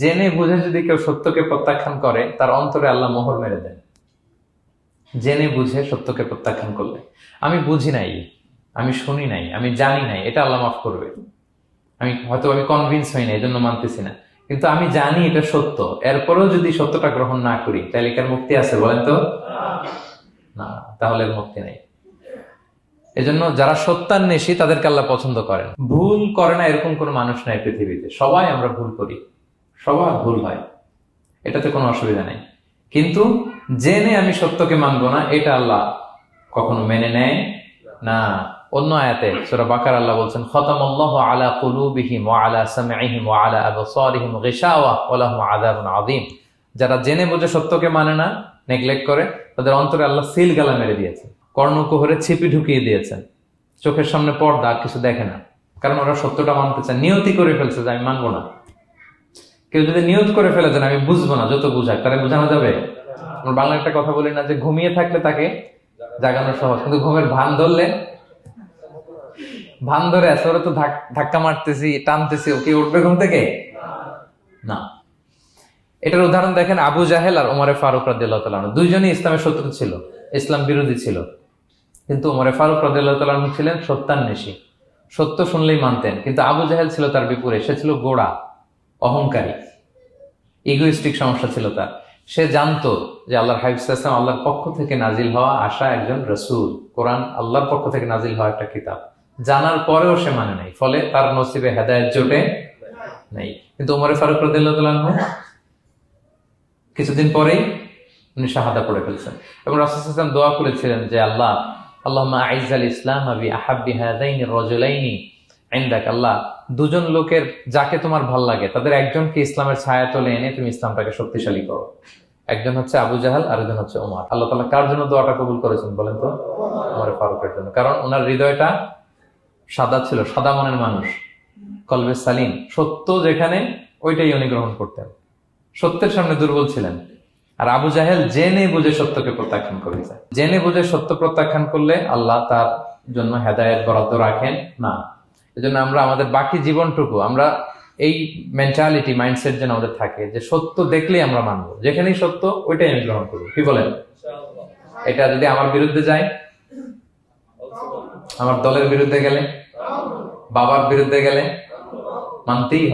জেনে বুঝে যদি কেউ সত্যকে প্রত্যাখ্যান করে, তার অন্তরে আল্লাহ মোহর মেরে দেন। জেনে বুঝে সত্যকে প্রত্যাখ্যান করলে, আমি বুঝি নাই, আমি শুনি নাই, আমি জানি নাই, এটা আল্লাহ মাফ করবে। আমি কনভিন্স হই না, এই জন্য মানতেছি না, কিন্তু আমি জানি এটা সত্য, এরপরেও যদি সত্যটা গ্রহণ না করি, তাহলে কার মুক্তি আছে বলেন তো? না, তাহলে মুক্তি নেই। এজন্য যারা সত্যান্বেষী তাদেরকে আল্লাহ পছন্দ করেন। ভুল করে না এরকম কোন মানুষ নাই পৃথিবীতে, সবাই আমরা ভুল করি, সবার ভুল হয়, এটাতে কোনো অসুবিধা নেই। কিন্তু জেনে আমি সত্যকে মানবো না, এটা আল্লাহ কখনো মেনে নেয় না। অন্য আয়াতে সূরা বাকারা আল্লাহ বলছেন, খতামাল্লাহু আলা কুলুবিহিম ওয়া আলা সামঈহিম ওয়া আলা আবসারিহিম গিশাওয়া ওয়া লাহুম আযাবুন আযীম। যারা জেনে বুঝে সত্যকে মানে না, নেগলেক্ট করে, তাদের অন্তরে আল্লাহ সিল গালা মেরে দিয়েছেন, কর্ণকুহরে ছিপি ঢুকিয়ে দিয়েছেন, চোখের সামনে পর্দা, আর কিছু দেখে না। কারণ ওরা সত্যটা মানতে চায়, নিয়তি করে ফেলছে যে আমি মানবো না। কেউ যদি নিয়ত করে ফেলে দেন আমি বুঝবো না, যত বুঝাক তারা বোঝানো যাবে? আমরা বাংলা একটা কথা বলি না, যে ঘুমিয়ে থাকলে তাকে জাগানো সহজ, কিন্তু ঘুমের ভান ধরে আছে, ওরা তো ধাক্কা মারতেছি, টানতেছি, ওকে উঠবে ঘুম থেকে? না। এটার উদাহরণ দেখেন আবু জাহেল আর ওমরে ফারুক রাদিয়াল্লাহু তাআলা আনহু, দুইজনই ইসলামের শত্রু ছিল, ইসলাম বিরোধী ছিল। কিন্তু ওমরে ফারুক রাদিয়াল্লাহু তাআলা আনহু ছিলেন সত্যান্বেষী, সত্য শুনলেই মানতেন। কিন্তু আবু জাহেল ছিল তার বিপরীত, সে ছিল গোঁড়া, অহংকারী, ইগোইস্টিক সমস্যা ছিল তার। সে জানতো যে আল্লাহর হাবিব সাল্লাল্লাহু আলাইহি ওয়াসাল্লাম আল্লাহর পক্ষ থেকে নাজিল হওয়া আসা একজন রাসূল, কোরআন আল্লাহর পক্ষ থেকে নাজিল হওয়া একটা কিতাব, জানার পরেও সে মানে নাই, ফলে তার নসিবে হেদায়েত জোটে নাই। কিন্তু ওমরে ফারুক রাদিয়াল্লাহু তাআলা আনহু কিছুদিন পরেই উনি শাহাদা পড়ে ফেলছেন, এবং রাসূল সাল্লাল্লাহু আলাইহি ওয়াসাল্লাম দোয়া করেছিলেন যে আল্লাহ, আল্লাহুম্মা আইজ্জাল ইসলাম বি আহাব্বি হাযাইনি রাজুলাইনি ইনদাক, আল্লাহ দুজন লোকের যাকে তোমার ভাল লাগে তাদের একজনকে ইসলামের ছায়া তলে এনে তুমি ইসলামটাকে শক্তিশালী করো। একজন হচ্ছে আবু জাহাল, আর একজন হচ্ছে ওমর। আল্লাহ তাআলা কার জন্য দোয়াটা কবুল করেছেন বলেন তো? ওমর ফারুকের জন্য। কারণ ওনার হৃদয়টা সাদা ছিল, সাদা মনের মানুষ, কলবে সালিম, সত্য যেখানে ওইটাই উনি গ্রহণ করতেন, সত্যের সামনে দুর্বল ছিলেন। আর আবু জাহেল জেনে বুঝে সত্যকে প্রত্যাখ্যান করেছে। জেনে বুঝে সত্য প্রত্যাখ্যান করলে আল্লাহ তার জন্য হেদায়েত বরাদ্দ রাখেন না। এজন্য আমরা আমাদের বাকি জীবনটুকু আমরা এই মেন্টালিটি, মাইন্ডসেট যেন আমাদের থাকে যে সত্য দেখলেই আমরা মানবো, যেখানেই সত্য ওইটাই আমি গ্রহণ করবো। কি বলেন? এটা যদি আমার বিরুদ্ধে যায়, আমার দলের বিরুদ্ধে গেলে, বাবার বিরুদ্ধে গেলে, মানতেই হবে।